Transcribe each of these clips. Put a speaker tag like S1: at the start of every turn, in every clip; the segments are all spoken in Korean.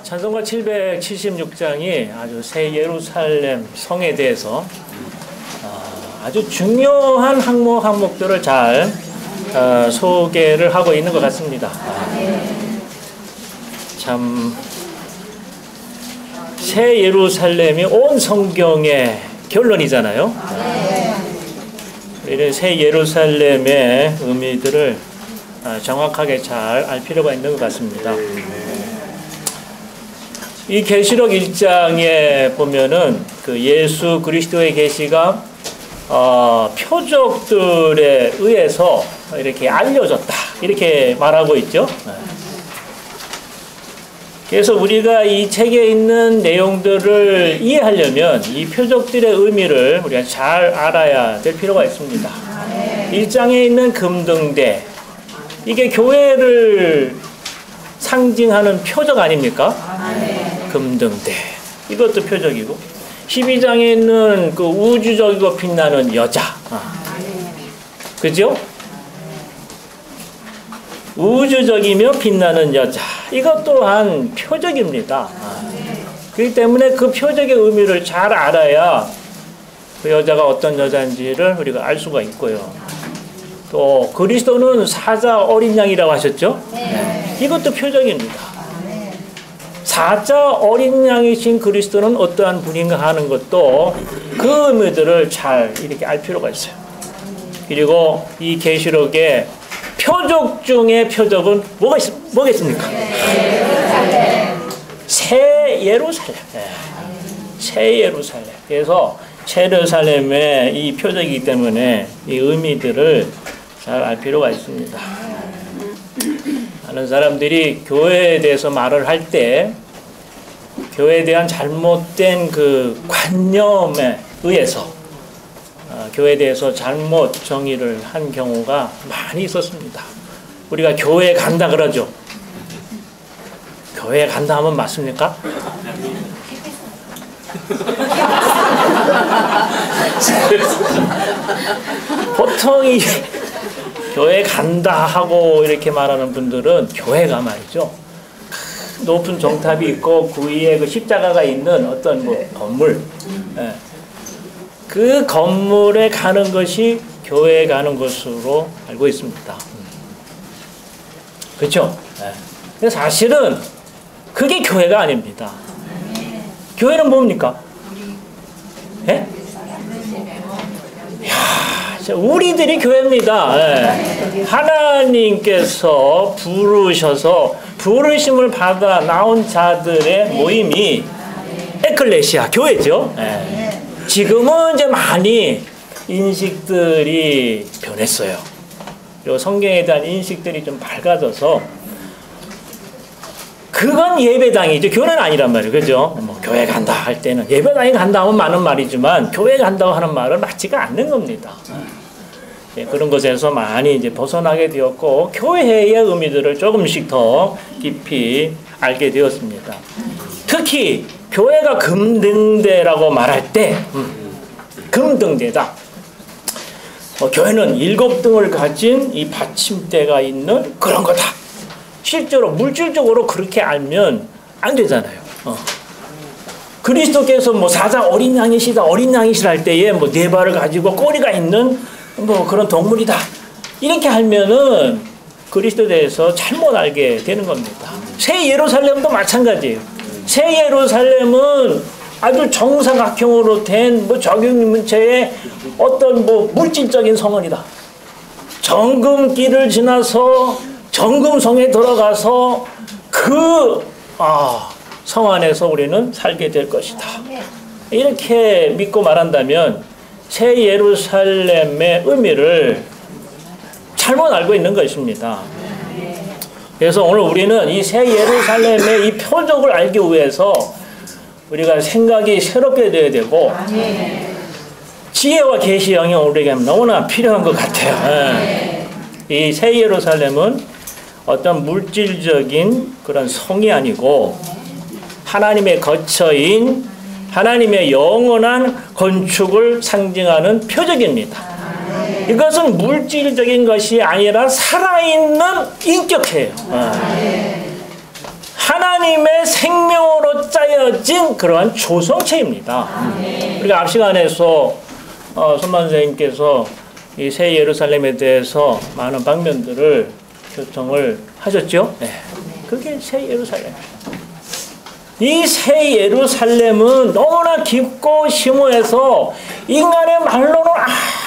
S1: 찬송가 776장이 아주 새 예루살렘 성에 대해서 아주 중요한 항목들을 잘 소개를 하고 있는 것 같습니다. 참 새 예루살렘이 온 성경의 결론이잖아요. 이런 새 예루살렘의 의미들을 정확하게 잘 알 필요가 있는 것 같습니다. 이 계시록 1장에 보면은 그 예수 그리스도의 계시가 표적들에 의해서 이렇게 알려졌다 이렇게 말하고 있죠. 그래서 우리가 이 책에 있는 내용들을 이해하려면 이 표적들의 의미를 우리가 잘 알아야 될 필요가 있습니다. 1장에 있는 금등대, 이게 교회를 상징하는 표적 아닙니까? 금등대, 이것도 표적이고, 12장에 있는 그 우주적이고 빛나는 여자, 그죠? 우주적이며 빛나는 여자, 이것 또한 표적입니다. 그렇기 때문에 그 표적의 의미를 잘 알아야 그 여자가 어떤 여자인지를 우리가 알 수가 있고요. 또 그리스도는 사자 어린 양이라고 하셨죠? 이것도 표적입니다. 사자 어린 양이신 그리스도는 어떠한 분인가 하는 것도 그 의미들을 잘 이렇게 알 필요가 있어요. 그리고 이 계시록의 표적 중에 표적은 뭐겠습니까? 새 예루살렘. 새 예루살렘. 그래서 새 예루살렘의 이 표적이기 때문에 이 의미들을 잘 알 필요가 있습니다. 많은 사람들이 교회에 대해서 말을 할 때 교회에 대한 잘못된 그 관념에 의해서 교회에 대해서 잘못 정의를 한 경우가 많이 있었습니다. 우리가 교회에 간다 그러죠. 교회에 간다 하면 맞습니까? 보통 이 교회 간다 하고 이렇게 말하는 분들은 교회가 말이죠, 높은 정탑이 있고 그 위에 그 십자가가 있는 어떤 뭐 건물, 그 건물에 가는 것이 교회에 가는 것으로 알고 있습니다. 그렇죠? 근데 사실은 그게 교회가 아닙니다. 교회는 뭡니까? 예? 우리들이 교회입니다. 하나님께서 부르셔서 부르심을 받아 나온 자들의 모임이 에클레시아, 교회죠. 지금은 이제 많이 인식들이 변했어요. 그리고 성경에 대한 인식들이 좀 밝아져서 그건 예배당이죠. 교회는 아니란 말이에요. 그죠? 뭐 교회 간다 할 때는 예배당에 간다 하면 많은 말이지만 교회 간다고 하는 말은 맞지가 않는 겁니다. 그런 것에서 많이 이제 벗어나게 되었고 교회의 의미들을 조금씩 더 깊이 알게 되었습니다. 특히 교회가 금등대라고 말할 때 금등대다. 교회는 7등을 가진 이 받침대가 있는 그런 거다. 실제로 물질적으로 그렇게 알면 안 되잖아요. 그리스도께서 뭐 사자 어린 양이시다, 어린 양이시라 할 때에 뭐 4발을 가지고 꼬리가 있는 뭐 그런 동물이다, 이렇게 하면은 그리스도에 대해서 잘못 알게 되는 겁니다. 새 예루살렘도 마찬가지예요. 새 예루살렘은 아주 정사각형으로 된 뭐 적용문체의 어떤 뭐 물질적인 성원이다. 정금길을 지나서 정금성에 들어가서 그 성 안에서 우리는 살게 될 것이다. 이렇게 믿고 말한다면 새 예루살렘의 의미를 잘못 알고 있는 것입니다. 그래서 오늘 우리는 이 새 예루살렘의 이 표적을 알기 위해서 우리가 생각이 새롭게 되어야 되고 지혜와 계시 영향이 우리에게 너무나 필요한 것 같아요. 이 새 예루살렘은 어떤 물질적인 그런 성이 아니고 하나님의 거처인 하나님의 영원한 건축을 상징하는 표적입니다. 이것은 물질적인 것이 아니라 살아있는 인격체예요. 멋진 그러한 조성체입니다. 우리가 앞 시간에서 손만 선생님께서 이 새 예루살렘에 대해서 많은 방면들을 교통을 하셨죠? 네. 그게 새 예루살렘. 이 새 예루살렘은 너무나 깊고 심오해서 인간의 말로는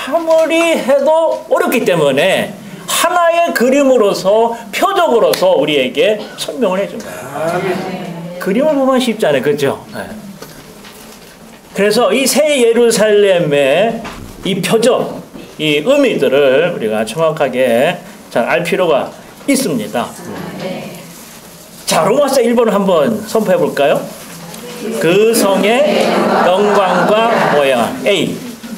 S1: 아무리 해도 어렵기 때문에 하나의 그림으로서 표적으로서 우리에게 설명을 해준 거예요. 그림을 보면 쉽지 않아요. 그렇죠? 네. 그래서 이 새 예루살렘의 이 표적, 이 의미들을 우리가 정확하게 잘 알 필요가 있습니다. 자, 로마서 1번을 한번 선포해 볼까요? 그 성의 영광과 모양. A.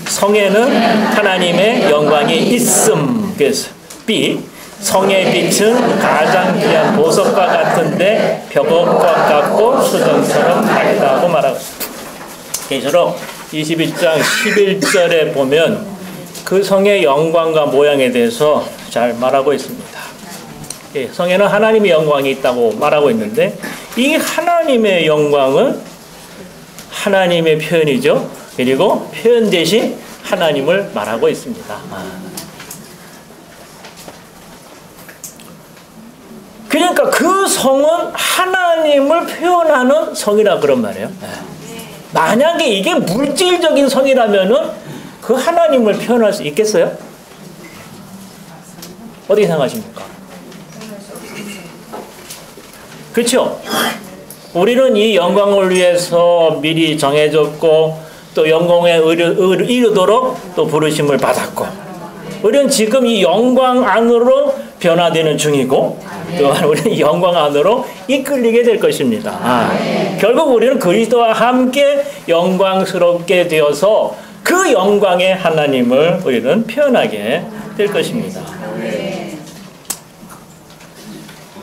S1: 성에는 하나님의 영광이 있음. 그래서 B. 성의 빛은 가장 귀한 보석과 같은데 벽옥과 같고 수정처럼 밝다고 말하고 있습니다. 계시록 21장 11절에 보면 그 성의 영광과 모양에 대해서 잘 말하고 있습니다. 예, 성에는 하나님의 영광이 있다고 말하고 있는데 이 하나님의 영광은 하나님의 표현이죠. 그리고 표현 대신 하나님을 말하고 있습니다. 그러니까 그 성은 하나님을 표현하는 성이라 그런 말이에요. 만약에 이게 물질적인 성이라면은 그 하나님을 표현할 수 있겠어요? 어떻게 생각하십니까? 그렇죠? 우리는 이 영광을 위해서 미리 정해졌고 또 영광에 이르도록 또 부르심을 받았고 우리는 지금 이 영광 안으로 변화되는 중이고 또한 우리는 영광 안으로 이끌리게 될 것입니다. 결국 우리는 그리스도와 함께 영광스럽게 되어서 그 영광의 하나님을 우리는 표현하게 될 것입니다.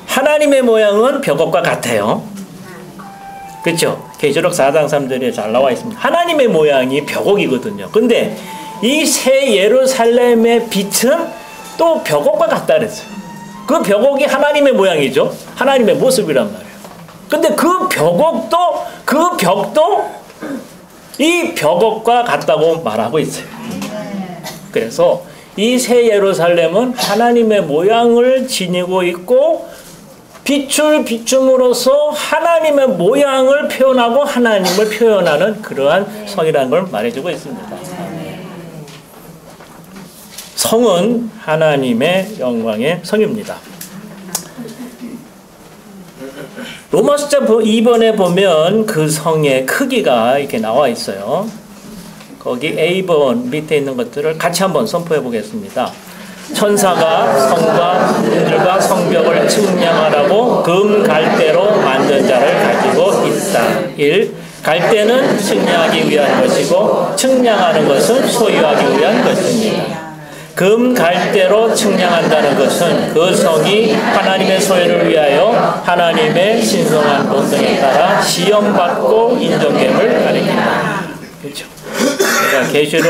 S1: 하나님의 모양은 벽옥과 같아요. 그렇죠? 계시록 4장 3절에 잘 나와 있습니다. 하나님의 모양이 벽옥이거든요. 근데 이 새 예루살렘의 빛은 또 벽옥과 같다 그랬어요. 그 벽옥이 하나님의 모양이죠. 하나님의 모습이란 말이에요. 근데 그 벽옥도 그 벽도 이 벽옥과 같다고 말하고 있어요. 그래서 이 새 예루살렘은 하나님의 모양을 지니고 있고 비춤으로써 하나님의 모양을 표현하고 하나님을 표현하는 그러한 성이라는 걸 말해주고 있습니다. 성은 하나님의 영광의 성입니다. 로마서 2번에 보면 그 성의 크기가 이렇게 나와 있어요. 거기 A번 밑에 있는 것들을 같이 한번 선포해 보겠습니다. 천사가 성과 문들과 성벽을 측량하라고 금 갈대로 만든 자를 가지고 있다. 1. 갈대는 측량하기 위한 것이고 측량하는 것은 소유하기 위한 것입니다. 금 갈대로 측량한다는 것은 그 성이 하나님의 소유를 위하여 하나님의 신성한 본성에 따라 시험받고 인정됨을 가리킨다. 그렇죠? 그러니까 계시록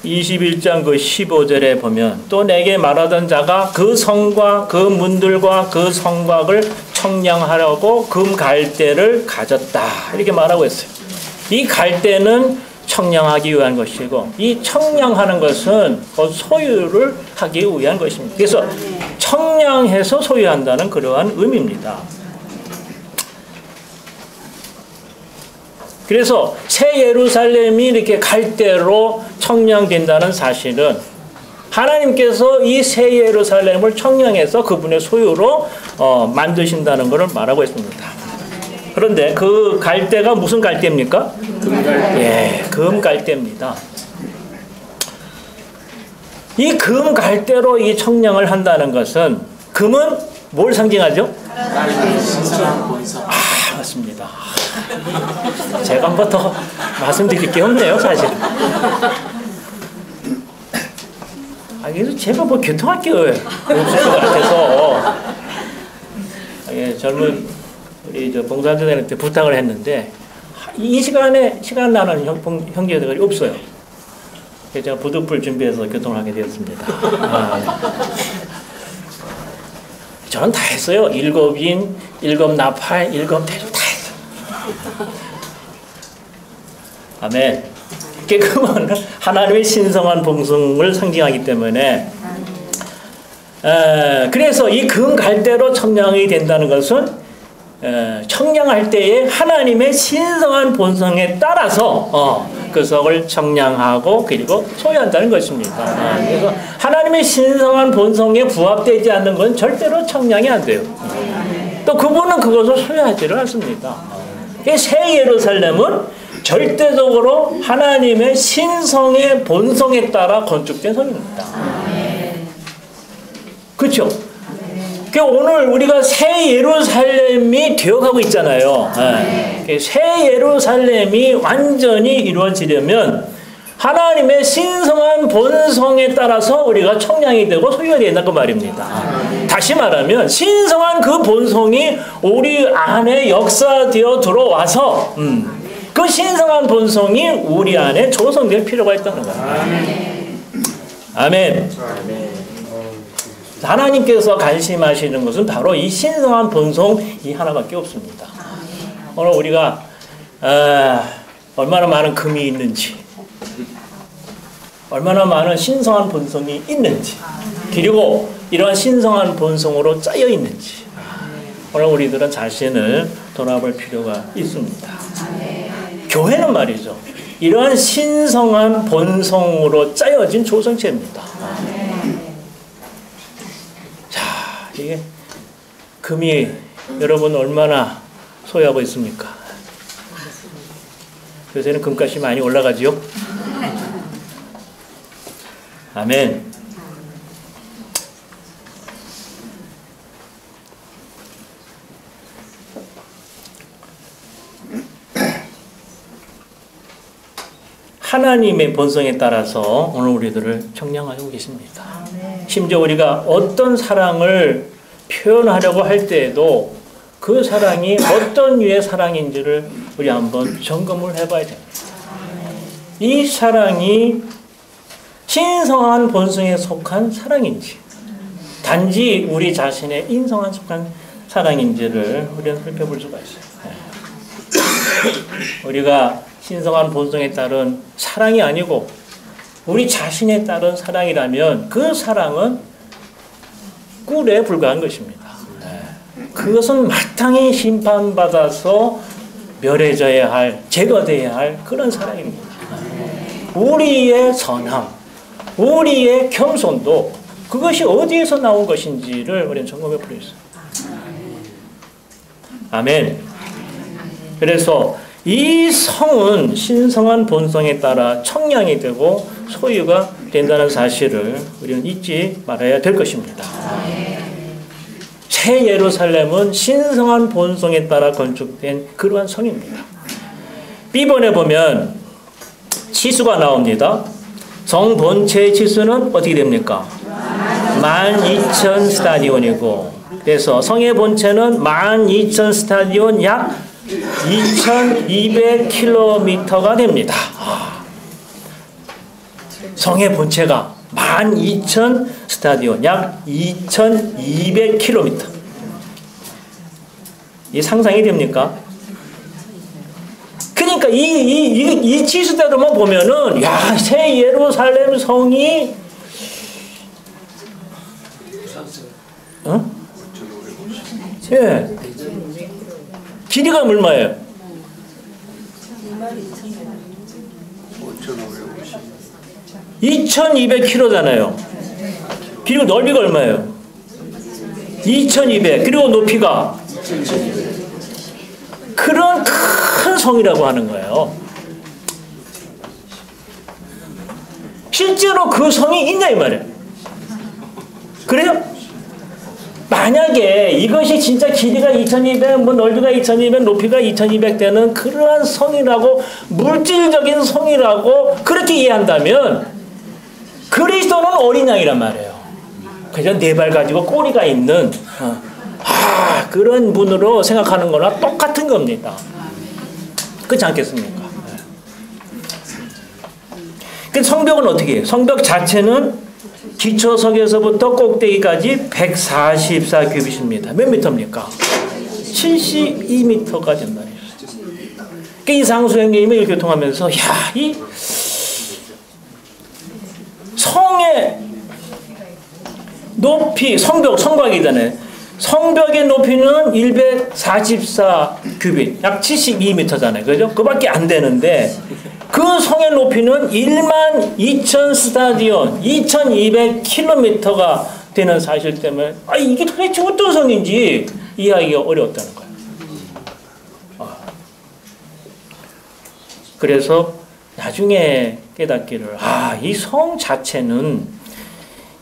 S1: 21장 그 15절에 보면 또 내게 말하던 자가 그 성과 그 문들과 그 성곽을 청량하려고 금 갈대를 가졌다. 이렇게 말하고 있어요. 이 갈대는 청량하기 위한 것이고 이 청량하는 것은 소유를 하기 위한 것입니다. 그래서 청량해서 소유한다는 그러한 의미입니다. 그래서 새 예루살렘이 이렇게 갈대로 청량된다는 사실은 하나님께서 이 새 예루살렘을 청량해서 그분의 소유로 만드신다는 것을 말하고 있습니다. 그런데 그 갈대가 무슨 갈대입니까? 금갈대. 예, 금갈대입니다. 이 금갈대로 이 청량을 한다는 것은 금은 뭘 상징하죠? 맞습니다. 제가 한 번 더 말씀드릴 게 없네요, 사실. 그래서 제가 뭐 교통할 게 없을 것 같아서 젊은 우리 봉사자들한테 부탁을 했는데 이 시간에 시간 나는 형제들이 없어요. 그래서 제가 부득불 준비해서 교통을 하게 되었습니다. 저는 다 했어요. 7인, 7나팔, 7대조 다 했어요. 아멘. 금은 하나님의 신성한 본성을 상징하기 때문에 그래서 이 금 갈대로 청량이 된다는 것은 청량할 때에 하나님의 신성한 본성에 따라서 그 석을 청량하고 그리고 소유한다는 것입니다. 그래서 하나님의 신성한 본성에 부합되지 않는 건 절대로 청량이 안 돼요. 또 그분은 그것을 소유하지를 않습니다. 새 예루살렘은 절대적으로 하나님의 신성의 본성에 따라 건축된 성입니다. 그렇죠? 오늘 우리가 새 예루살렘이 되어가고 있잖아요. 새 예루살렘이 완전히 이루어지려면 하나님의 신성한 본성에 따라서 우리가 청량이 되고 소유가 된다 그 말입니다. 다시 말하면 신성한 그 본성이 우리 안에 역사되어 들어와서 그 신성한 본성이 우리 안에 조성될 필요가 있다는 거예요. 아멘. 하나님께서 관심하시는 것은 바로 이 신성한 본성 이 하나밖에 없습니다. 오늘 우리가 얼마나 많은 금이 있는지, 얼마나 많은 신성한 본성이 있는지, 그리고 이러한 신성한 본성으로 짜여 있는지 오늘 우리들은 자신을 돌아볼 필요가 있습니다. 교회는 말이죠. 이러한 신성한 본성으로 짜여진 조성체입니다. 자, 이게 금이 여러분 얼마나 소유하고 있습니까? 요새는 금값이 많이 올라가지요? 아멘. 하나님의 본성에 따라서 오늘 우리들을 청량하고 계십니다. 심지어 우리가 어떤 사랑을 표현하려고 할 때에도 그 사랑이 어떤 류의 사랑인지를 우리 한번 점검을 해봐야 됩니다. 이 사랑이 신성한 본성에 속한 사랑인지 단지 우리 자신의 인성에 속한 사랑인지를 우리는 살펴볼 수가 있어요. 우리가 신성한 본성에 따른 사랑이 아니고 우리 자신에 따른 사랑이라면 그 사랑은 꿀에 불과한 것입니다. 그것은 마땅히 심판받아서 멸해져야 할, 제거되어야 할 그런 사랑입니다. 우리의 선함, 우리의 겸손도 그것이 어디에서 나온 것인지를 우리는 점검해 보겠습니다. 아멘. 그래서 이 성은 신성한 본성에 따라 청량이 되고 소유가 된다는 사실을 우리는 잊지 말아야 될 것입니다. 새 예루살렘은 신성한 본성에 따라 건축된 그러한 성입니다. B번에 보면 치수가 나옵니다. 성 본체의 치수는 어떻게 됩니까? 12,000 스타디온이고 그래서 성의 본체는 12,000 스타디온 약 2,200km가 됩니다. 성의 본체가 12,000 스타디온 약 2,200km. 이 상상이 됩니까? 그러니까 이 치수대로만 보면은 야, 새 예루살렘 성이 예. 길이가 얼마예요? 2,200km잖아요. 그리고 넓이가 얼마예요? 2,200. 그리고 높이가 그런 큰 성이라고 하는 거예요. 실제로 그 성이 있냐 이 말이에요. 그래요? 만약에 이것이 진짜 길이가 2,200, 넓이가 2,200, 높이가 2,200 되는 그러한 성이라고 물질적인 성이라고 그렇게 이해한다면 그리스도는 어린 양이란 말이에요. 그냥 네 발 가지고 꼬리가 있는 그런 분으로 생각하는 거나 똑같은 겁니다. 그렇지 않겠습니까? 그 성벽은 어떻게 해요? 성벽 자체는 기초석에서부터 꼭대기까지 144규빗입니다. 몇 미터입니까? 72미터가 된다는 거예요. 이상수 형님이 이렇게 교통하면서 이 성의 높이, 성곽이잖아요. 성벽의 높이는 144 규빗, 약 72m잖아요. 그죠? 그밖에 안 되는데 그 성의 높이는 12,000 스타디온, 2,200km가 되는 사실 때문에 이게 도대체 어떤 성인지 이해하기가 어려웠다는 거예요. 그래서 나중에 깨닫기를 이 성 자체는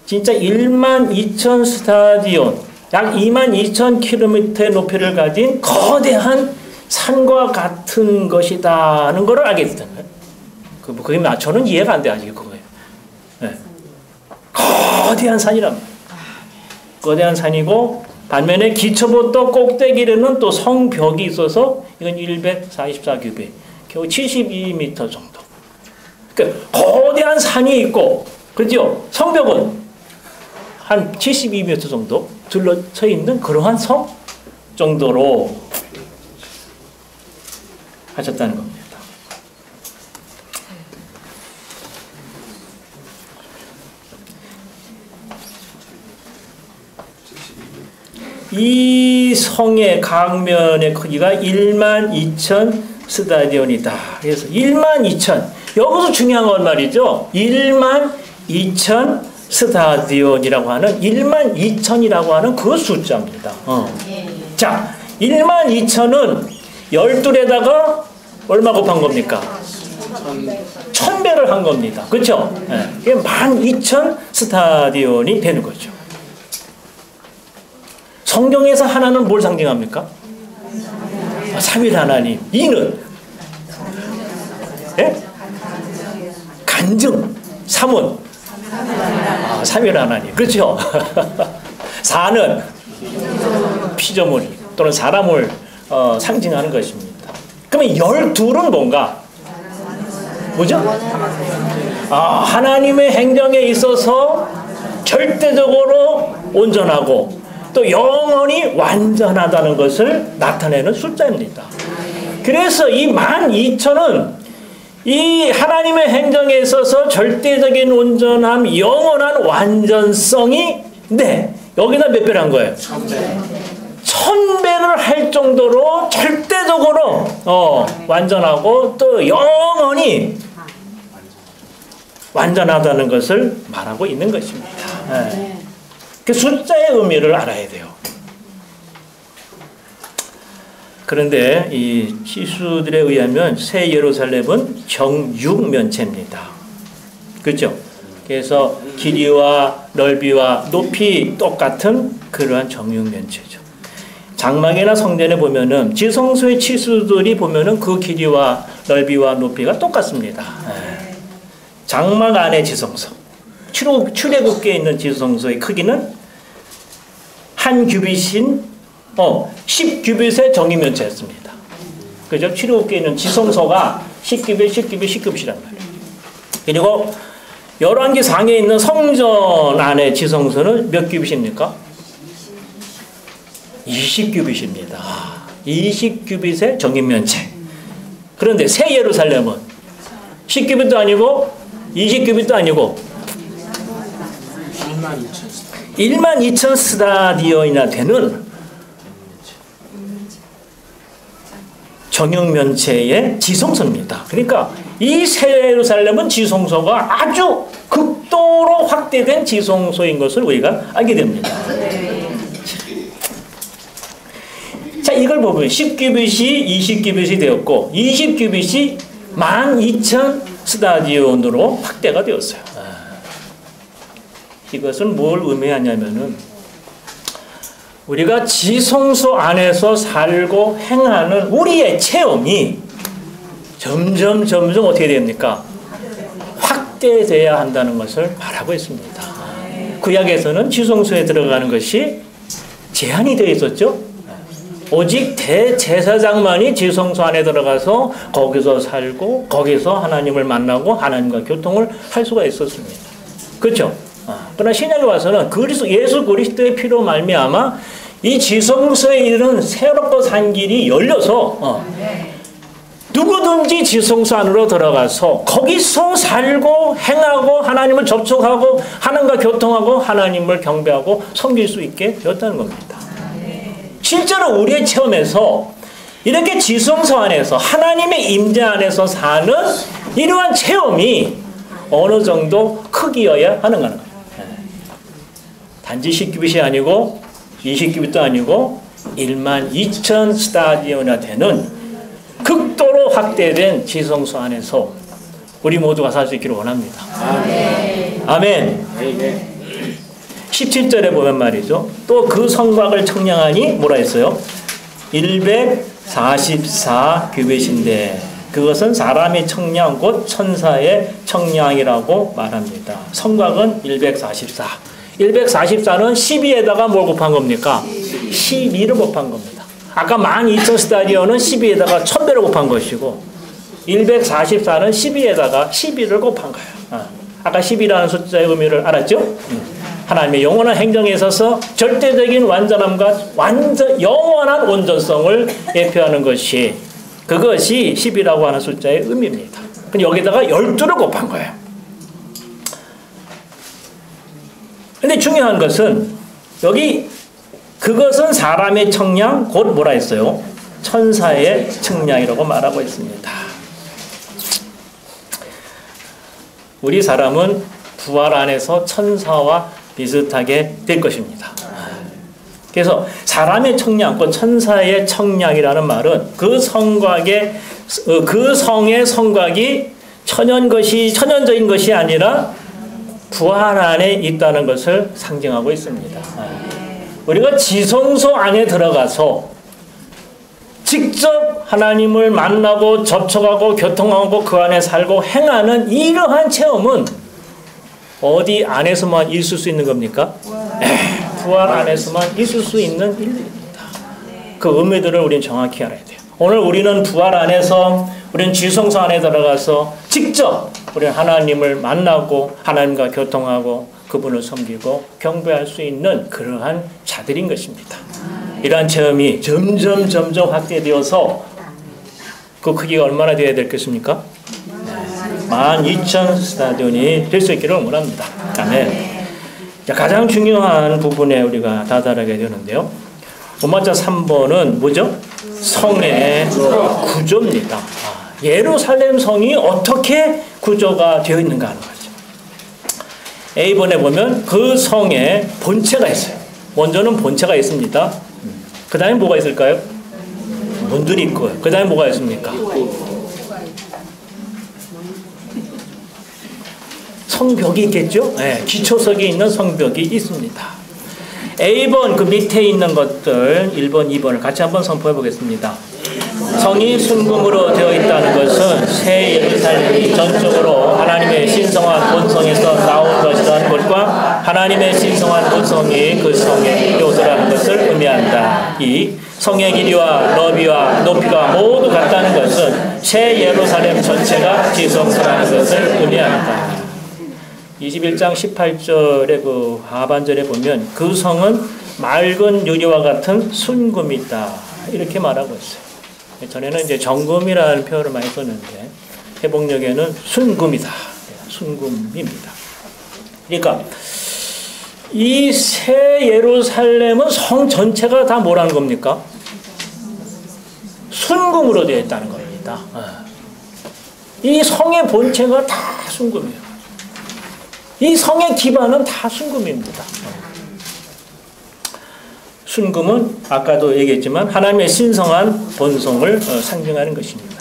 S1: 진짜 12,000 스타디온, 약 22,000km의 높이를 가진 거대한 산과 같은 것이다 하는 것을 알게 됐던 거예요. 그게 저는 이해가 안 돼, 아직 그거예요. 네. 거대한 산이란 말이에요. 거대한 산이고, 반면에 기초부터 꼭대기에는 또 성벽이 있어서 이건 144 규빗, 겨우 72m 정도. 그러니까 거대한 산이 있고, 그죠? 성벽은 한 72m 정도 둘러쳐 있는 그러한 성 정도로 하셨다는 겁니다. 이 성의 강면의 크기가 12,000 스타디온이다. 그래서 12,000, 여기서 중요한 건 말이죠. 12,000 스타디온이라고 하는 12,000이라고 하는 그 숫자입니다. 자, 12,000은 12에다가 얼마 곱한 겁니까? 1,000배를 한 겁니다. 그렇죠? 그게 12,000 스타디온이 되는 거죠. 성경에서 하나는 뭘 상징합니까? 삼위일 하나님. 이는 간증. 삼은 삼위일 하나님. 그렇죠? 사는 피조물 또는 사람을 상징하는 것입니다. 그러면 12은 뭔가? 뭐죠? 하나님의 행정에 있어서 절대적으로 온전하고 또 영원히 완전하다는 것을 나타내는 숫자입니다. 그래서 이 12,000은 이 하나님의 행정에 있어서 절대적인 온전함, 영원한 완전성이 여기다 몇 배를 한 거예요? 1,000배를 할 정도로 절대적으로 완전하고 또 영원히 완전하다는 것을 말하고 있는 것입니다. 그 숫자의 의미를 알아야 돼요. 그런데 이 시수들에 의하면 새 예루살렘은 정육면체입니다. 그렇죠? 그래서 길이와 넓이와 높이 똑같은 그러한 정육면체죠. 장막이나 성전에 보면은 지성소의 치수들이 보면은 그 길이와 넓이와 높이가 똑같습니다. 장막 안의 지성소, 출애굽기에 있는 지성소의 크기는 한 규빗인 10규빗의 정육면체였습니다. 그죠? 출애굽기에 있는 지성소가 10규빗, 10규빗, 10규빗이란 말이에요. 그리고 열왕기 상에 있는 성전 안의 지성소는 몇 규빗입니까? 20규빗입니다. 20규빗의 정육면체. 그런데 새 예루살렘은 10규빗도 아니고 20규빗도 아니고 12,000 스타디온이나 되는 정육면체의 지성소입니다. 그러니까 이 새 예루살렘은 지성소가 아주 극도로 확대된 지성소인 것을 우리가 알게 됩니다. 자, 이걸 보면 10규빗이 20규빗이 되었고 20규빗이 12,000 스타디온으로 확대가 되었어요. 이것은 뭘 의미하냐면은 우리가 지성소 안에서 살고 행하는 우리의 체험이 점점 어떻게 됩니까? 확대돼야 한다는 것을 말하고 있습니다. 구약에서는 지성소에 들어가는 것이 제한이 되어 있었죠. 오직 대제사장만이 지성소 안에 들어가서 거기서 살고 거기서 하나님을 만나고 하나님과 교통을 할 수가 있었습니다. 그렇죠? 그러나 신약에 와서는 예수 그리스도의 피로 말미암아 이 지성소에 이르는 새롭고 산 길이 열려서 누구든지 지성소 안으로 들어가서 거기서 살고 행하고 하나님을 접촉하고 하나님과 교통하고 하나님을 경배하고 섬길 수 있게 되었다는 겁니다. 실제로 우리의 체험에서 이렇게 지성소 안에서 하나님의 임재 안에서 사는 이러한 체험이 어느 정도 크기여야 하는 거예요. 단지 10규빗이 아니고 20규빗도 아니고 12,000 스타디온이 되는 극도로 확대된 지성소 안에서 우리 모두가 살 수 있기를 원합니다. 아멘. 아멘. 17절에 보면 말이죠. 또 그 성곽을 청량하니 뭐라 했어요? 144 규빗인데 그것은 사람의 청량 곧 천사의 청량이라고 말합니다. 성곽은 144. 144는 12에다가 뭘 곱한 겁니까? 12를 곱한 겁니다. 아까 12,000 스타디온은 12에다가 1000배를 곱한 것이고 144는 12에다가 12를 곱한 거예요. 아까 10이라는 숫자의 의미를 알았죠? 하나님의 영원한 행정에 있어서 절대적인 완전함과 영원한 온전성을 예표하는 것이 그것이 10이라고 하는 숫자의 의미입니다. 근데 여기다가 12를 곱한 거예요. 근데 중요한 것은 여기 그것은 사람의 청량 곧 뭐라 했어요? 천사의 청량이라고 말하고 있습니다. 우리 사람은 부활 안에서 천사와 비슷하게 될 것입니다. 그래서 사람의 청량 곧 천사의 청량이라는 말은 그 성곽의 그 성의 성곽이 천연적인 것이 아니라 부활 안에 있다는 것을 상징하고 있습니다. 우리가 지성소 안에 들어가서 직접 하나님을 만나고 접촉하고 교통하고 그 안에 살고 행하는 이러한 체험은 어디 안에서만 있을 수 있는 겁니까? 부활 안에서만 있을 수 있는 일입니다. 그 의미들을 우리는 정확히 알아야 돼요. 오늘 우리는 부활 안에서 우리는 지성소 안에 들어가서 직접 우리는 하나님을 만나고 하나님과 교통하고 그분을 섬기고 경배할 수 있는 그러한 자들인 것입니다. 이러한 체험이 점점 확대되어서 그 크기가 얼마나 되어야 되겠습니까? 12,000 스타디온이 될 수 있기를 원합니다. 아멘. 가장 중요한 부분에 우리가 다다르게 되는데요. 문마자 3번은 뭐죠? 성의 구조입니다. 예루살렘 성이 어떻게 구조가 되어 있는가 하는 거죠. A번에 보면 그 성에 본체가 있어요. 먼저는 본체가 있습니다. 그 다음에 뭐가 있을까요? 문들이 있고요. 그 다음에 뭐가 있습니까? 성벽이 있겠죠? 네, 기초석이 있는 성벽이 있습니다. A번 그 밑에 있는 것들 1번, 2번을 같이 한번 선포해 보겠습니다. 성이 순금으로 되어 있다는 것은 새 예루살렘이 전적으로 하나님의 신성한 본성에서 나온 것이라는 것과 하나님의 신성한 본성이 그 성의 요소라는 것을 의미한다. 이 성의 길이와 너비와 높이가 모두 같다는 것은 새 예루살렘 전체가 지성소라는 것을 의미한다. 21장 18절의 그 하반절에 보면 그 성은 맑은 유리와 같은 순금이다 이렇게 말하고 있어요. 전에는 이제 정금이라는 표현을 많이 썼는데 회복력에는 순금이다. 순금입니다. 그러니까 이 새 예루살렘은 성 전체가 다 뭐라는 겁니까? 순금으로 되어 있다는 겁니다. 이 성의 본체가 다 순금이에요. 이 성의 기반은 다 순금입니다. 순금은 아까도 얘기했지만 하나님의 신성한 본성을 상징하는 것입니다.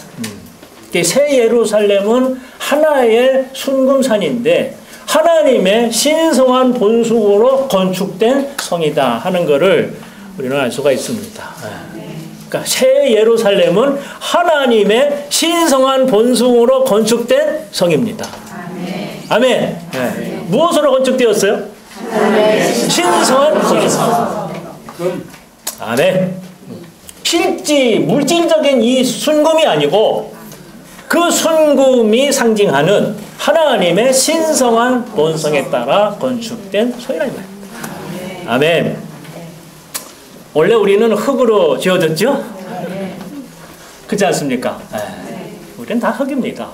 S1: 새 예루살렘은 하나의 순금산인데 하나님의 신성한 본속으로 건축된 성이다 하는 것을 우리는 알 수가 있습니다. 그러니까 새 예루살렘은 하나님의 신성한 본성으로 건축된 성입니다. 아멘. 네. 무엇으로 건축되었어요? 신성한 본성. 아멘. 실제 물질적인 이 순금이 아니고 그 순금이 상징하는 하나님의 신성한 본성에 따라 건축된 성이라는 거예요. 아멘. 원래 우리는 흙으로 지어졌죠? 그렇지 않습니까? 우리는 다 흙입니다.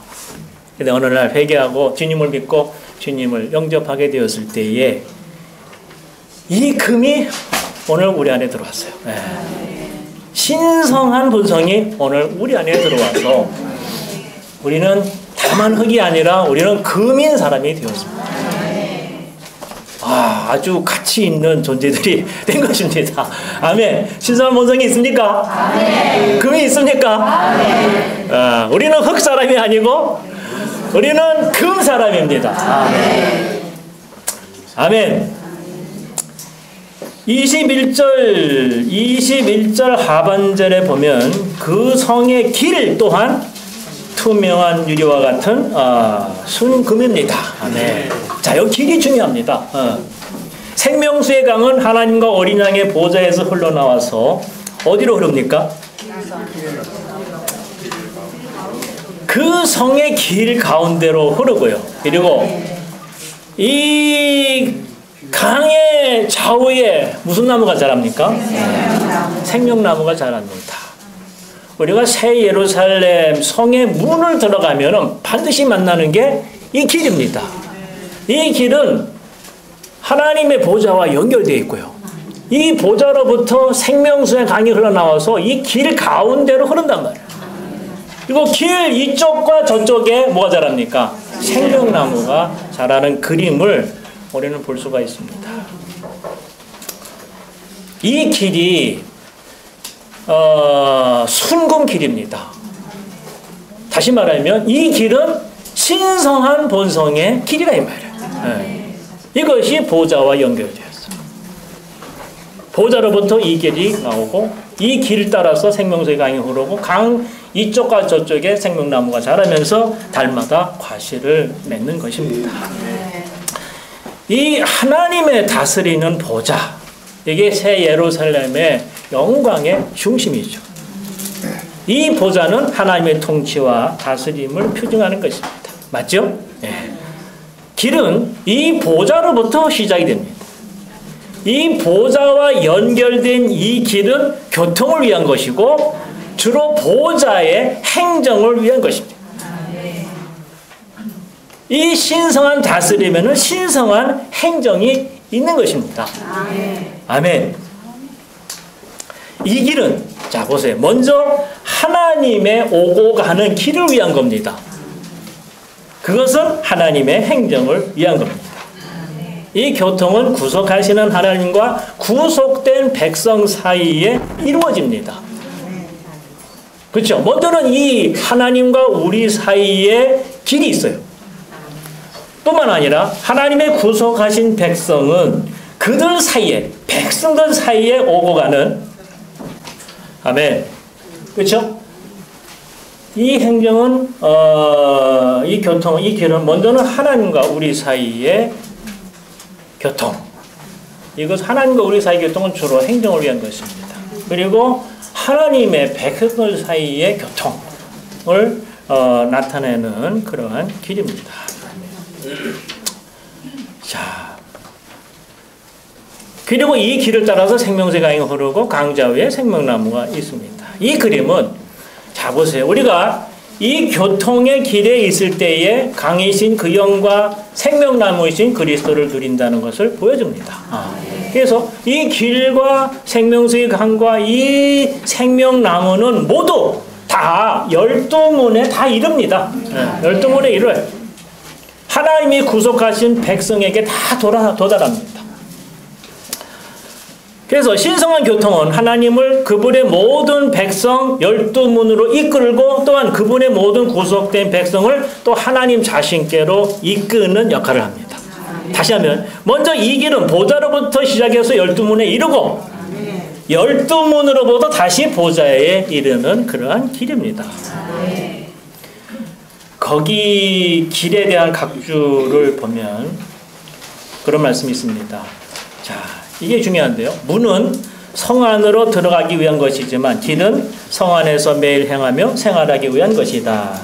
S1: 근데 어느 날 회개하고 주님을 믿고 주님을 영접하게 되었을 때에 이 금이 오늘 우리 안에 들어왔어요. 네. 신성한 본성이 오늘 우리 안에 들어와서 우리는 다만 흙이 아니라 우리는 금인 사람이 되었습니다. 아주 가치 있는 존재들이 된 것입니다. 아멘. 신성한 본성이 있습니까? 아멘. 금이 있습니까? 아멘. 우리는 흙 사람이 아니고 우리는 금 사람입니다. 아멘. 아멘. 21절 하반절에 보면 그 성의 길 또한 투명한 유리와 같은 순금입니다. 아멘. 자, 여기 길이 중요합니다. 생명수의 강은 하나님과 어린 양의 보좌에서 흘러나와서 어디로 흐릅니까? 그 성의 길 가운데로 흐르고요. 그리고 이 강의 좌우에 무슨 나무가 자랍니까? 생명나무가 자랍니다. 우리가 새 예루살렘 성의 문을 들어가면 반드시 만나는 게 이 길입니다. 이 길은 하나님의 보좌와 연결되어 있고요. 이 보좌로부터 생명수의 강이 흘러나와서 이 길 가운데로 흐른단 말이에요. 그리고 길 이쪽과 저쪽에 뭐가 자랍니까? 생명나무가 자라는 그림을 우리는 볼 수가 있습니다. 이 길이 순금 길입니다. 다시 말하면 이 길은 신성한 본성의 길이라 이 말이에요. 네. 이것이 보좌와 연결되었어요. 보좌로부터 이 길이 나오고 이 길 따라서 생명수의 강이 흐르고 강 이쪽과 저쪽에 생명나무가 자라면서 달마다 과실을 맺는 것입니다. 이 하나님의 다스리는 보좌, 이게 새 예루살렘의 영광의 중심이죠. 이 보좌는 하나님의 통치와 다스림을 표징하는 것입니다. 맞죠? 네. 길은 이 보좌로부터 시작이 됩니다. 이 보좌와 연결된 이 길은 교통을 위한 것이고 주로 보좌의 행정을 위한 것입니다. 이 신성한 다스림에는 신성한 행정이 있는 것입니다. 아멘. 이 길은 자 보세요. 먼저 하나님의 오고 가는 길을 위한 겁니다. 그것은 하나님의 행정을 위한 겁니다. 이 교통은 구속하시는 하나님과 구속된 백성 사이에 이루어집니다. 그렇죠? 먼저는 이 하나님과 우리 사이에 길이 있어요. 뿐만 아니라 하나님의 구속하신 백성은 그들 사이에, 백성들 사이에 오고 가는 아멘. 그렇죠? 이 행정은 이 교통, 이 길은 먼저는 하나님과 우리 사이의 교통. 이것 하나님과 우리 사이의 교통은 주로 행정을 위한 것입니다. 그리고 하나님의 백성들 사이의 교통을 나타내는 그러한 길입니다. 자, 그리고 이 길을 따라서 생명수의 강이 흐르고 강좌위에 생명나무가 있습니다. 이 그림은 자 보세요. 우리가 이 교통의 길에 있을 때에 강이신 그 영과 생명나무이신 그리스도를 누린다는 것을 보여줍니다. 그래서 이 길과 생명수의 강과 이 생명나무는 모두 다 12문에 다 이릅니다. 12문에 이뤄요. 하나님이 구속하신 백성에게 다 도달합니다. 그래서 신성한 교통은 하나님을 그분의 모든 백성 12문으로 이끌고 또한 그분의 모든 구속된 백성을 또 하나님 자신께로 이끄는 역할을 합니다. 다시 하면 먼저 이 길은 보좌로부터 시작해서 12문에 이르고 12문으로부터 다시 보좌에 이르는 그러한 길입니다. 거기 길에 대한 각주를 보면 그런 말씀이 있습니다. 자, 이게 중요한데요. 문은 성 안으로 들어가기 위한 것이지만 길은 성 안에서 매일 행하며 생활하기 위한 것이다.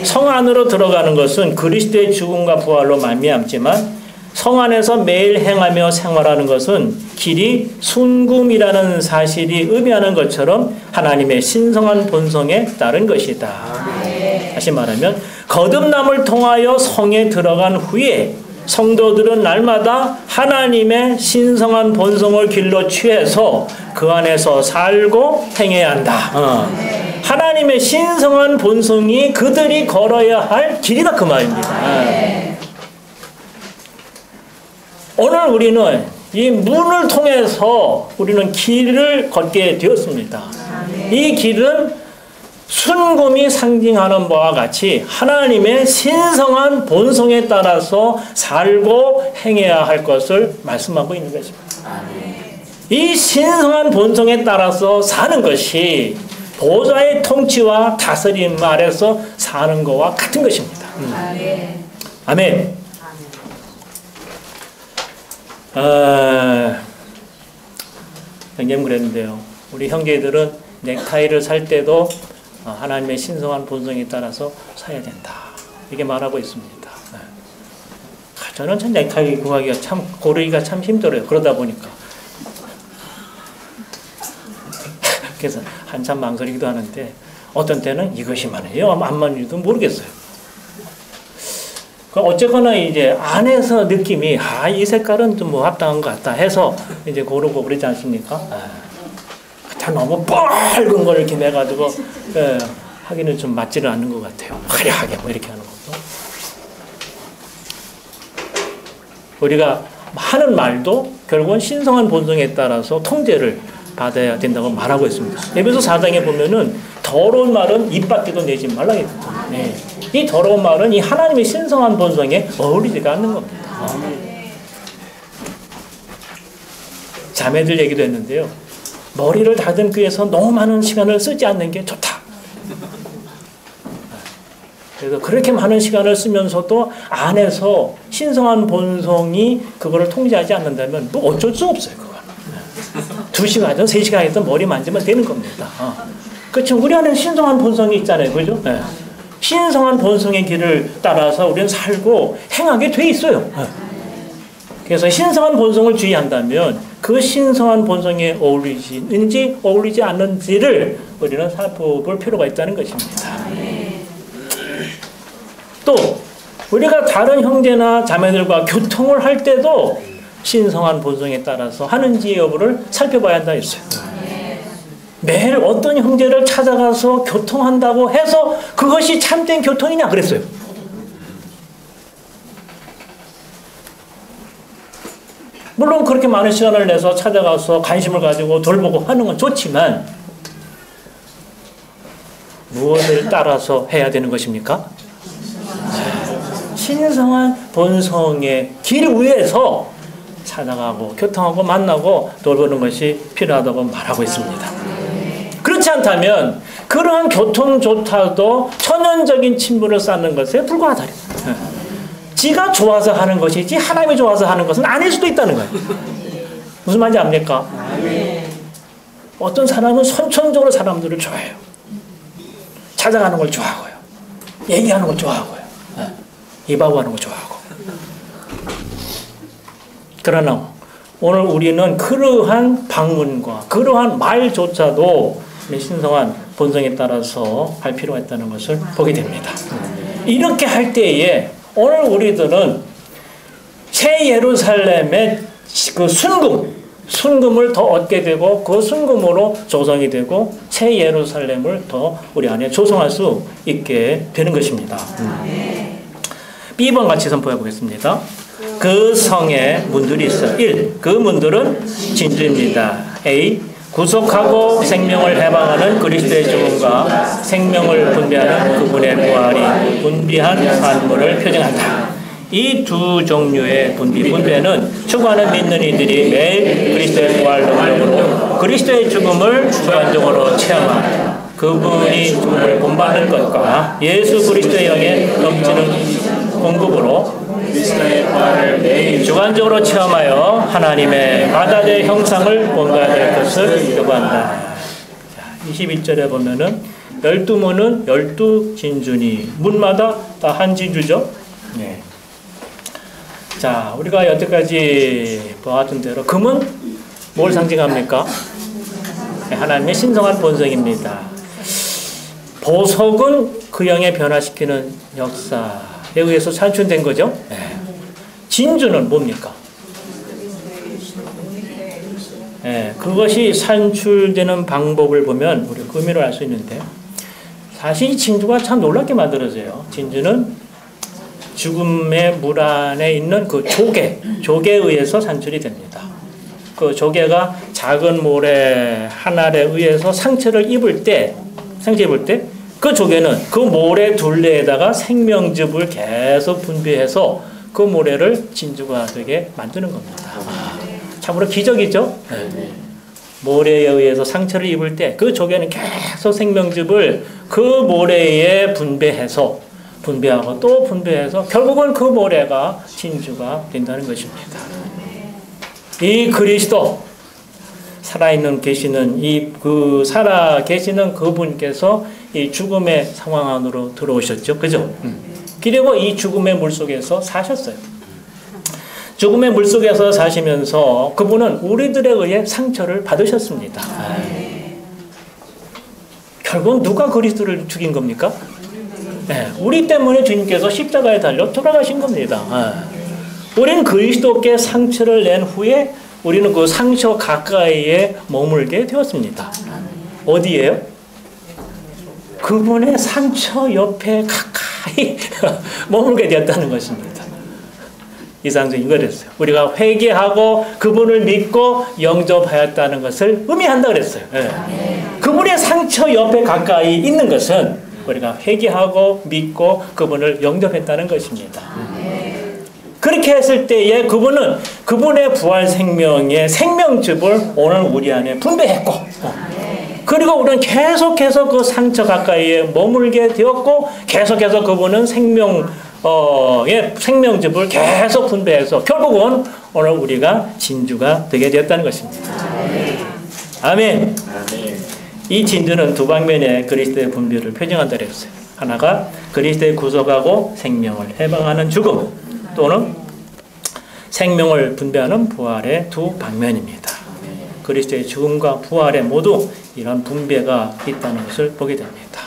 S1: 성 안으로 들어가는 것은 그리스도의 죽음과 부활로 말미암지만 성 안에서 매일 행하며 생활하는 것은 길이 순금이라는 사실이 의미하는 것처럼 하나님의 신성한 본성에 따른 것이다. 다시 말하면 거듭남을 통하여 성에 들어간 후에 성도들은 날마다 하나님의 신성한 본성을 길러 취해서 그 안에서 살고 행해야 한다. 하나님의 신성한 본성이 그들이 걸어야 할 길이다 그 말입니다. 오늘 우리는 이 문을 통해서 우리는 길을 걷게 되었습니다. 이 길은 순금이 상징하는 바와 같이 하나님의 신성한 본성에 따라서 살고 행해야 할 것을 말씀하고 있는 것입니다. 이 신성한 본성에 따라서 사는 것이 보좌의 통치와 다스림 아래서 사는 것과 같은 것입니다. 아멘. 형님 그랬는데요. 우리 형제들은 넥타이를 살 때도 하나님의 신성한 본성에 따라서 사야 된다. 이렇게 말하고 있습니다. 저는 참 넥타이 구하기가 참 고르기가 참 힘들어요. 그러다 보니까. 그래서 한참 망설이기도 하는데 어떤 때는 이것이 맞아요. 안 맞는지도 모르겠어요. 어쨌거나 이제 안에서 느낌이 이 색깔은 좀 뭐 합당한 것 같다 해서 이제 고르고 그러지 않습니까? 다 너무 빨간 걸 이렇게 내가지고 하기는 좀 맞지는 않는 것 같아요. 화려하게 뭐 이렇게 하는 것도. 우리가 하는 말도 결국은 신성한 본성에 따라서 통제를 받아야 된다고 말하고 있습니다. 에베소 4장에 보면은 더러운 말은 입 밖에도 내지 말라 했거든요. 네. 이 더러운 말은 이 하나님의 신성한 본성에 어울리지가 않는 겁니다. 자매들 얘기도 했는데요. 머리를 다듬기 위해서 너무 많은 시간을 쓰지 않는 게 좋다. 그래서 그렇게 많은 시간을 쓰면서도 안에서 신성한 본성이 그거를 통제하지 않는다면 뭐 어쩔 수 없어요. 그거는. 2시간이든 3시간이든 머리 만지면 되는 겁니다. 그렇죠. 우리 안에 신성한 본성이 있잖아요. 그죠? 네. 신성한 본성의 길을 따라서 우리는 살고 행하게 돼 있어요. 그래서 신성한 본성을 주의한다면 그 신성한 본성에 어울리지는지 어울리지 않는지를 우리는 살펴볼 필요가 있다는 것입니다. 또 우리가 다른 형제나 자매들과 교통을 할 때도 신성한 본성에 따라서 하는지 여부를 살펴봐야 한다 했어요. 매일 어떤 형제를 찾아가서 교통한다고 해서 그것이 참된 교통이냐 그랬어요. 물론 그렇게 많은 시간을 내서 찾아가서 관심을 가지고 돌보고 하는 건 좋지만 무엇을 따라서 해야 되는 것입니까? 신성한 본성의 길 위에서 찾아가고 교통하고 만나고 돌보는 것이 필요하다고 말하고 있습니다. 그렇지 않다면 그러한 교통조차도 천연적인 친분을 쌓는 것에 불과하다. 지가 좋아서 하는 것이지 하나님이 좋아서 하는 것은 아닐 수도 있다는 거예요. 무슨 말인지 압니까? 어떤 사람은 선천적으로 사람들을 좋아해요. 찾아가는 걸 좋아하고요. 얘기하는 걸 좋아하고요. 입하고 하는 걸 좋아하고. 그러나 오늘 우리는 그러한 방문과 그러한 말조차도 신성한 본성에 따라서 할 필요가 있다는 것을 보게 됩니다. 이렇게 할 때에 오늘 우리들은 새 예루살렘의 그 순금을 더 얻게 되고 그 순금으로 조성이 되고 새 예루살렘을 더 우리 안에 조성할 수 있게 되는 것입니다. B번 같이 선포해 보겠습니다. 그 성에 문들이 있어. 1. 그 문들은 진주입니다. A. 구속하고 생명을 해방하는 그리스도의 죽음과 생명을 분배하는 그분의 부활이 분비한 만물을 표정한다. 이 두 종류의 분배는 추구하는 믿는 이들이 매일 그리스도의 부활 능력으로 그리스도의 죽음을 주관적으로 체험하는 그분이 죽음을 본받는 것과 예수 그리스도의 영의 넘치는 공급으로 그리스도의 부활을 매일 주관적으로 체험하여 하나님의 바다의 형상을 본받아야 될 것을 요구한다. 21절에 보면은 12문은 12진주니 문마다 다 한 진주죠. 네. 자, 우리가 여태까지 보았던 대로 금은 뭘 상징합니까? 하나님의 신성한 본성입니다. 보석은 그 영에 변화시키는 역사에 의해서 산출된 거죠. 네. 진주는 뭡니까? 네, 그것이 산출되는 방법을 보면 우리 그 의미를 알 수 있는데, 사실 이 진주가 참 놀랍게 만들어져요. 진주는 죽음의 물 안에 있는 그 조개에 의해서 산출이 됩니다. 그 조개가 작은 모래 하나에 의해서 상처를 입을 때 그 조개는 그 모래 둘레에다가 생명즙을 계속 분비해서 그 모래를 진주가 되게 만드는 겁니다. 참으로 기적이죠? 네. 모래에 의해서 상처를 입을 때 그 조개는 계속 생명즙을 그 모래에 분비하고 또 분비해서 결국은 그 모래가 진주가 된다는 것입니다. 이 그리스도 살아있는 계시는 살아 계시는 그분께서 이 죽음의 상황 안으로 들어오셨죠. 그죠? 그리고 이 죽음의 물 속에서 사셨어요. 죽음의 물 속에서 사시면서 그분은 우리들에 의해 상처를 받으셨습니다. 결국 누가 그리스도를 죽인 겁니까? 네, 우리 때문에 주님께서 십자가에 달려 돌아가신 겁니다. 우리는 그리스도께 상처를 낸 후에 우리는 그 상처 가까이에 머물게 되었습니다. 어디에요? 그분의 상처 옆에 가까이 머물게 되었다는 것입니다. 이상적인 거랬어요. 우리가 회개하고 그분을 믿고 영접하였다는 것을 의미한다 그랬어요. 네. 그분의 상처 옆에 가까이 있는 것은 우리가 회개하고 믿고 그분을 영접했다는 것입니다. 그렇게 했을 때에 그분은 그분의 부활 생명의 생명즙을 오늘 우리 안에 분배했고, 그리고 우리는 계속해서 그 상처 가까이에 머물게 되었고, 계속해서 그분은 생명즙을 계속 분배해서 결국은 오늘 우리가 진주가 되게 되었다는 것입니다. 아멘. 이 진주는 두 방면의 그리스도의 분별을 표정한다 그랬어요. 하나가 그리스도의 구속하고 생명을 해방하는 죽음, 또는 생명을 분배하는 부활의 두 방면입니다. 그리스도의 죽음과 부활에 모두 이런 분배가 있다는 것을 보게 됩니다.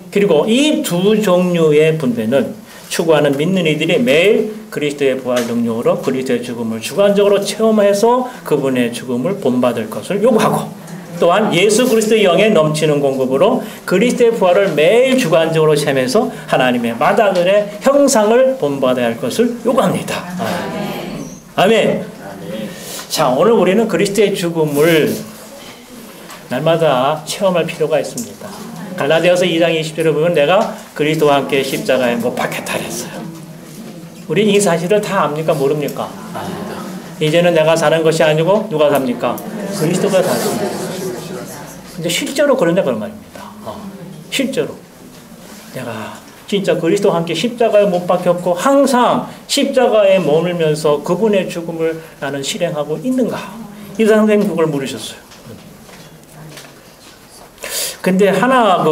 S1: 그리고 이 두 종류의 분배는 추구하는 믿는 이들이 매일 그리스도의 부활 능력으로 그리스도의 죽음을 주관적으로 체험해서 그분의 죽음을 본받을 것을 요구하고, 또한 예수 그리스도의 영의 넘치는 공급으로 그리스도의 부활을 매일 주관적으로 체험해서 하나님의 맏아들의 형상을 본받아야 할 것을 요구합니다. 아멘. 자, 오늘 우리는 그리스도의 죽음을 날마다 체험할 필요가 있습니다. 갈라디아서 2장 20절을 보면 내가 그리스도와 함께 십자가에 못 박혔다 그랬어요. 우리는 이 사실을 다 압니까? 모릅니까? 이제는 내가 사는 것이 아니고 누가 삽니까? 그리스도가 사십니다. 근데 실제로 그런다 그런 말입니다. 실제로 내가 진짜 그리스도와 함께 십자가에 못 박혔고 항상 십자가에 머물면서 그분의 죽음을 나는 실행하고 있는가? 이 선생님 그걸 물으셨어요. 근데 하나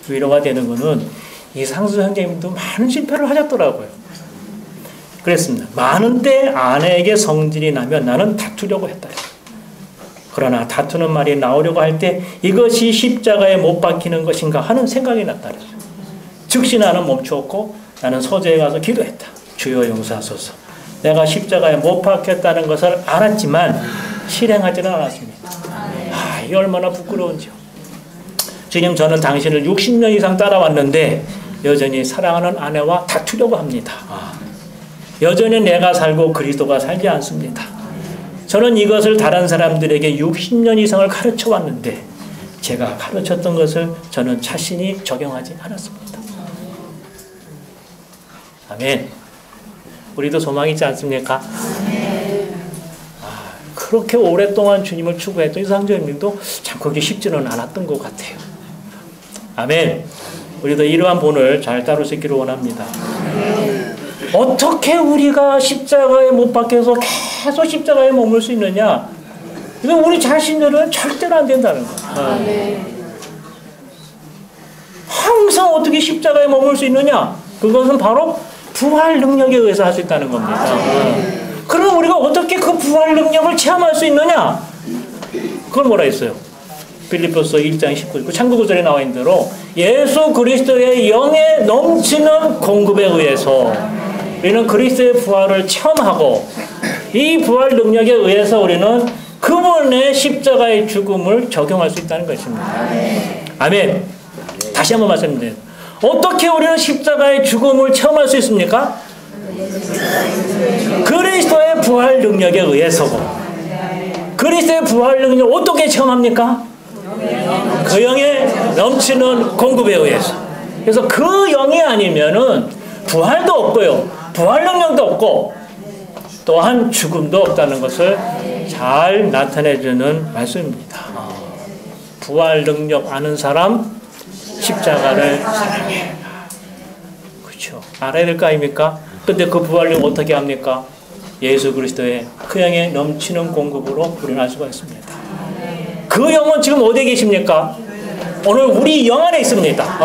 S1: 위로가 되는 거는 이상수 선생님도 많은 실패를 하셨더라고요. 그랬습니다. 많은데 아내에게 성질이 나면 나는 다투려고 했다. 그러나 다투는 말이 나오려고 할 때 이것이 십자가에 못 박히는 것인가 하는 생각이 났다. 즉시 나는 멈추었고 나는 서재에 가서 기도했다. 주여 용서하소서. 내가 십자가에 못 박혔다는 것을 알았지만 실행하지는 않았습니다. 이게 얼마나 부끄러운지요. 주님, 저는 당신을 60년 이상 따라왔는데 여전히 사랑하는 아내와 다투려고 합니다. 여전히 내가 살고 그리스도가 살지 않습니다. 저는 이것을 다른 사람들에게 60년 이상을 가르쳐 왔는데 제가 가르쳤던 것을 저는 자신이 적용하지 않았습니다. 아멘. 우리도 소망이 있지 않습니까? 그렇게 오랫동안 주님을 추구했던 이상조님도 참 그게 쉽지는 않았던 것 같아요. 아멘. 우리도 이러한 본을 잘 따를 수 있기를 원합니다. 어떻게 우리가 십자가에 못 박혀서 계속 십자가에 머물 수 있느냐? 이건 우리 자신들은 절대로 안 된다는 거예요. 항상 어떻게 십자가에 머물 수 있느냐? 그것은 바로 부활 능력에 의해서 할 수 있다는 겁니다. 그럼 우리가 어떻게 그 부활 능력을 체험할 수 있느냐? 그걸 뭐라 했어요? 빌립보서 1장 19절, 창구 구절에 나와 있는 대로 예수 그리스도의 영에 넘치는 공급에 의해서 우리는 그리스도의 부활을 체험하고 이 부활 능력에 의해서 우리는 그분의 십자가의 죽음을 적용할 수 있다는 것입니다. 아멘. 다시 한번 말씀드립니다. 어떻게 우리는 십자가의 죽음을 체험할 수 있습니까? 그리스도의 부활 능력에 의해서고, 그리스도의 부활 능력 어떻게 체험합니까? 그 영에 넘치는 공급에 의해서. 그래서 그 영이 아니면은 부활도 없고요, 부활 능력도 없고, 또한 죽음도 없다는 것을 잘 나타내주는 말씀입니다. 부활 능력 아는 사람, 십자가를 사랑해. 그렇죠. 알아야 될 거 아닙니까? 근데 그 부활 능력 어떻게 합니까? 예수 그리스도의 그 영의 넘치는 공급으로 우리는 알 수가 있습니다. 그 영은 지금 어디에 계십니까? 오늘 우리 영 안에 있습니다.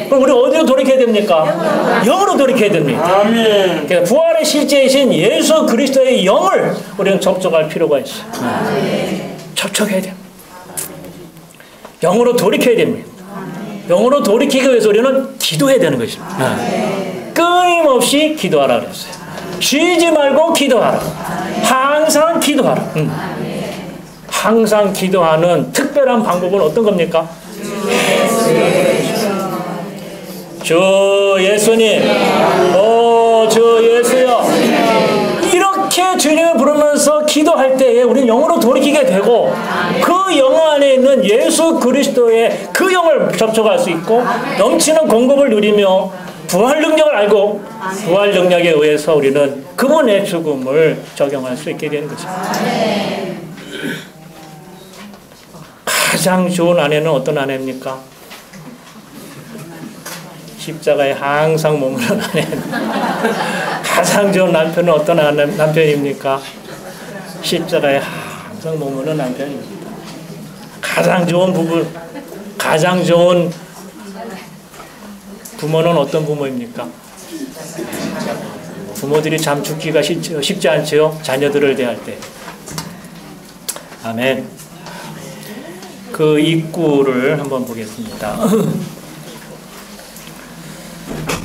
S1: 그럼 우리 어디로 돌이켜야 됩니까? 영으로 돌이켜야 됩니다. 아멘. 그래서 부활의 실제이신 예수 그리스도의 영을 우리는 접촉할 필요가 있어요. 접촉해야 됩니다. 영으로 돌이켜야 됩니다. 영으로 돌이키기 위해서 우리는 기도해야 되는 것입니다. 끊임없이 기도하라 그랬어요. 쉬지 말고 기도하라. 항상 기도하라. 항상 기도하는 특별한 방법은 어떤 겁니까? 주 예수님, 주 예수여, 이렇게 주님을 부르면서 기도할 때에 우리는 영으로 돌이키게 되고 그 영 안에 있는 예수 그리스도의 그 영을 접촉할 수 있고 넘치는 공급을 누리며 부활 능력을 알고 부활 능력에 의해서 우리는 그분의 죽음을 적용할 수 있게 되는 것입니다. 가장 좋은 아내는 어떤 아내입니까? 십자가에 항상 머무는 아내. 가장 좋은 남편은 어떤 남편입니까? 십자가에 항상 머무는 남편입니다. 가장 좋은 부부, 가장 좋은 부모는 어떤 부모입니까? 부모들이 참 죽기가 쉽지 않지요? 자녀들을 대할 때. 아멘. 그 입구를 한번 보겠습니다.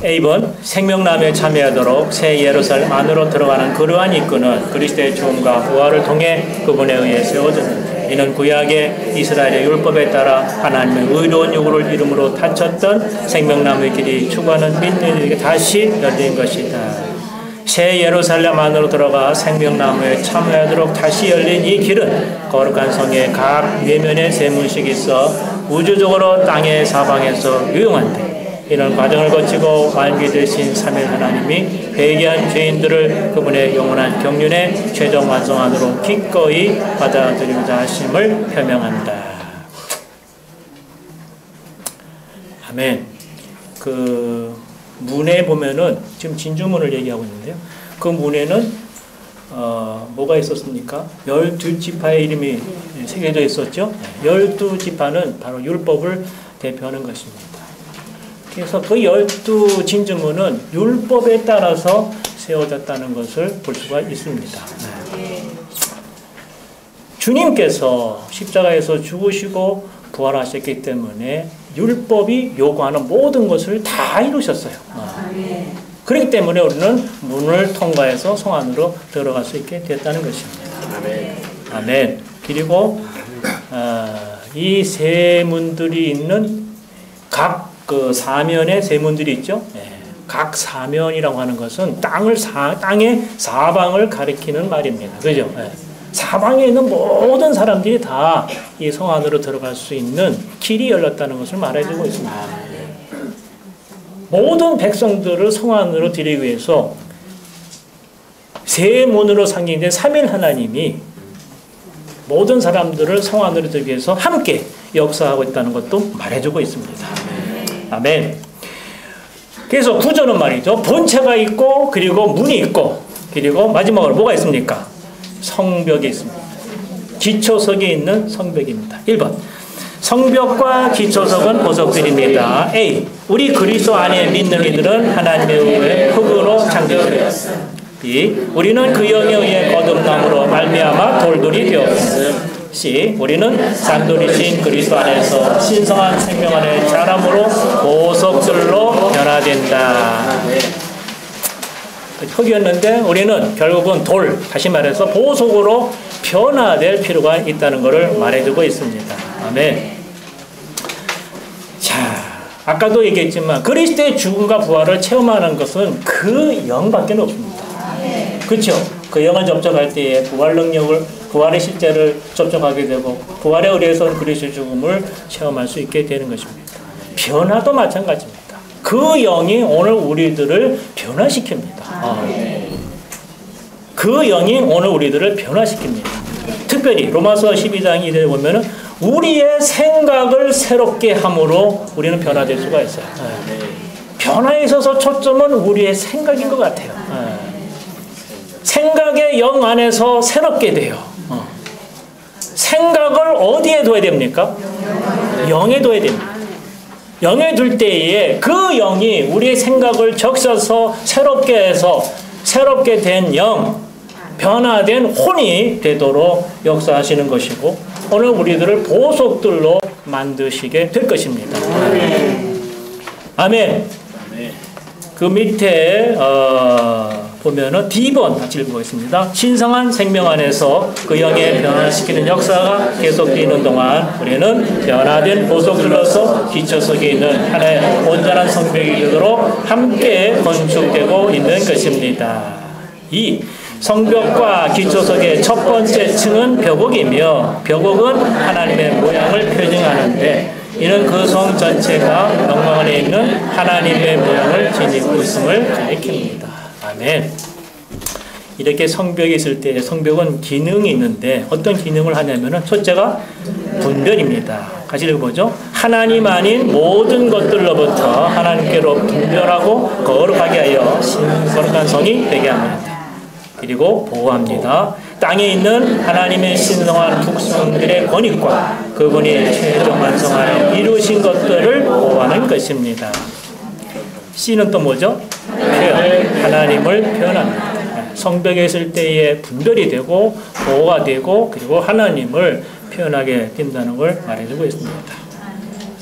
S1: A번 생명나무에 참여하도록 새 예루살렘 안으로 들어가는 그러한 입구는 그리스도의 죽음과 부활을 통해 그분에 의해 세워졌는데 이는 구약의 이스라엘의 율법에 따라 하나님의 의로운 요구를 이름으로 닫혔던 생명나무의 길이 추구하는 믿는 이에게 다시 열린 것이다. 새 예루살렘 안으로 들어가 생명나무에 참여하도록 다시 열린 이 길은 거룩한 성의 각 내면에 세 문씩이 있어 우주적으로 땅의 사방에서 유용한데 이런 과정을 거치고 완비되신 삼일 하나님이 회개한 죄인들을 그분의 영원한 경륜의 최종 완성안으로 기꺼이 받아들이고자 하심을 표명한다. 아멘. 그 문에 보면은 지금 진주문을 얘기하고 있는데요. 그 문에는 뭐가 있었습니까? 12지파의 이름이 새겨져 있었죠. 12지파는 바로 율법을 대표하는 것입니다. 그래서 그 12진주문은 율법에 따라서 세워졌다는 것을 볼 수가 있습니다. 주님께서 십자가에서 죽으시고 부활하셨기 때문에 율법이 요구하는 모든 것을 다 이루셨어요. 그렇기 때문에 우리는 문을 통과해서 성 안으로 들어갈 수 있게 됐다는 것입니다. 아멘. 그리고 이 세 문들이 있는 각 그 사면에 세 문들이 있죠. 각 사면이라고 하는 것은 땅의 사방을 가리키는 말입니다. 그죠? 사방에 있는 모든 사람들이 다 이 성 안으로 들어갈 수 있는 길이 열렸다는 것을 말해주고 있습니다. 모든 백성들을 성 안으로 들이기 위해서 세 문으로 상징된 삼일 하나님이 모든 사람들을 성 안으로 들기 위해서 함께 역사하고 있다는 것도 말해주고 있습니다. 아멘. 그래서 구조는 말이죠. 본체가 있고 그리고 문이 있고 그리고 마지막으로 뭐가 있습니까? 성벽이 있습니다. 기초석이 있는 성벽입니다. 1번 성벽과 기초석은 보석들입니다. A. 우리 그리스도 안에 믿는 이들은 하나님의 의에 흙으로 창조되었습니다. B. 우리는 그 영에 의해 거듭남으로 말미암아 돌돌이 되었습니다. C. 우리는 산돌이신 그리스도 안에서 신성한 생명 안에 자람으로 보석들로 변화된다. 흙이었는데 우리는 결국은 돌, 다시 말해서 보석으로 변화될 필요가 있다는 것을 말해주고 있습니다. 아멘. 자, 아까도 얘기했지만 그리스도의 죽음과 부활을 체험하는 것은 그 영밖에 없습니다. 그렇죠? 그 영을 접촉할 때에 부활 능력을, 부활의 실제를 접촉하게 되고 부활에 의해서 그리스도의 죽음을 체험할 수 있게 되는 것입니다. 변화도 마찬가지입니다. 그 영이 오늘 우리들을 변화시킵니다. 그 영이 오늘 우리들을 변화시킵니다. 특별히 로마서 12장 2절에 보면은 우리의 생각을 새롭게 함으로 우리는 변화될 수가 있어요. 변화에 있어서 초점은 우리의 생각인 것 같아요. 생각의 영 안에서 새롭게 돼요. 생각을 어디에 둬야 됩니까? 영에 둬야 됩니다. 영에 둘 때에 그 영이 우리의 생각을 적셔서 새롭게 해서 새롭게 된 영, 변화된 혼이 되도록 역사하시는 것이고 오늘 우리들을 보석들로 만드시게 될 것입니다. 아멘. 그 밑에 보면은 D번 같이 읽어보겠습니다. 신성한 생명 안에서 그 영에 변화시키는 역사가 계속되는 동안 우리는 변화된 보석들로서 기초 속에 있는 하나의 온전한 성벽이 되도록 함께 건축되고 있는 것입니다. 이 성벽과 기초 속의 첫 번째 층은 벽옥이며 벽옥은 하나님의 모양을 표징하는데 이는 그 성 전체가 영광 안에 있는 하나님의 모양을 지니고 있음을 가리킵니다. 아멘. 이렇게 성벽이 있을 때 성벽은 기능이 있는데 어떤 기능을 하냐면은 첫째가 분별입니다. 같이 읽어보죠. 하나님 아닌 모든 것들로부터 하나님께로 분별하고 거룩하게 하여 거룩한 성이 되게 합니다. 그리고 보호합니다. 땅에 있는 하나님의 신성한 북성들의 권위과 그분이 최종 완성하여 이루신 것들을 보호하는 것입니다. C는 또 뭐죠? 표현. 하나님을 표현합니다. 성벽에 있을 때에 분별이 되고 보호가 되고 그리고 하나님을 표현하게 된다는 걸 말해주고 있습니다.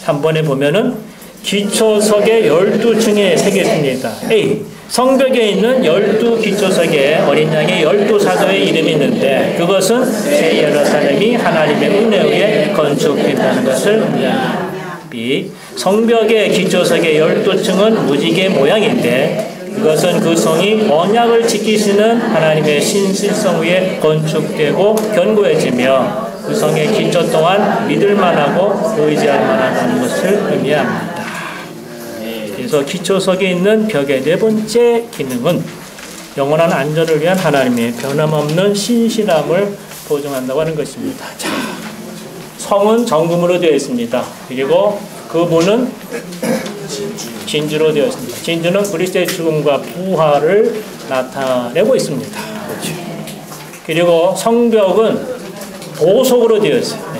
S1: 3번에 보면은 기초석의 12층에 새겼습니다. A. 성벽에 있는 12기초석에 어린 양의 12사도의 이름이 있는데 그것은 새 예루살렘이 하나님의 은혜에 의해 건축된다는 것을 의미합니다. B. 성벽의 기초석의 12층은 무지개 모양인데 그것은 그 성이 언약을 지키시는 하나님의 신실성 위에 건축되고 견고해지며 그 성의 기초 또한 믿을만하고 의지할 만하다는 것을 의미합니다. 그래서 기초석에 있는 벽의 네 번째 기능은 영원한 안전을 위한 하나님의 변함없는 신실함을 보증한다고 하는 것입니다. 자, 성은 정금으로 되어 있습니다. 그리고 그 문은 진주로 되어 있습니다. 진주는 그리스도의 죽음과 부활을 나타내고 있습니다. 그리고 성벽은 보석으로 되어 있어요.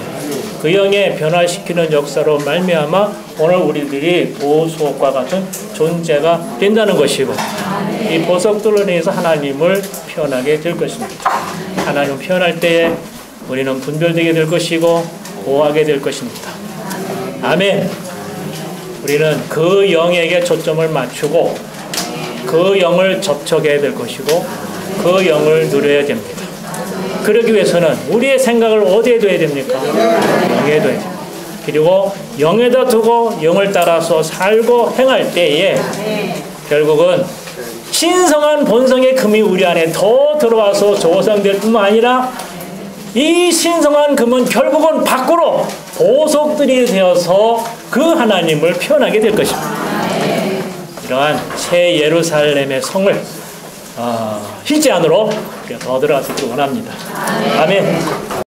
S1: 그 영의 변화시키는 역사로 말미암아 오늘 우리들이 보석과 같은 존재가 된다는 것이고 이 보석들로 인해서 하나님을 표현하게 될 것입니다. 하나님을 표현할 때에 우리는 분별되게 될 것이고 보호하게 될 것입니다. 아멘. 우리는 그 영에게 초점을 맞추고 그 영을 접촉해야 될 것이고 그 영을 누려야 됩니다. 그러기 위해서는 우리의 생각을 어디에 둬야 됩니까? 영에 둬야 됩니다. 그리고 영에다 두고 영을 따라서 살고 행할 때에 결국은 신성한 본성의 금이 우리 안에 더 들어와서 조성될 뿐만 아니라 이 신성한 금은 결국은 밖으로 보석들이 되어서 그 하나님을 표현하게 될 것입니다. 이러한 새 예루살렘의 성을 실제 안으로 더 들어가길 원합니다. 아멘.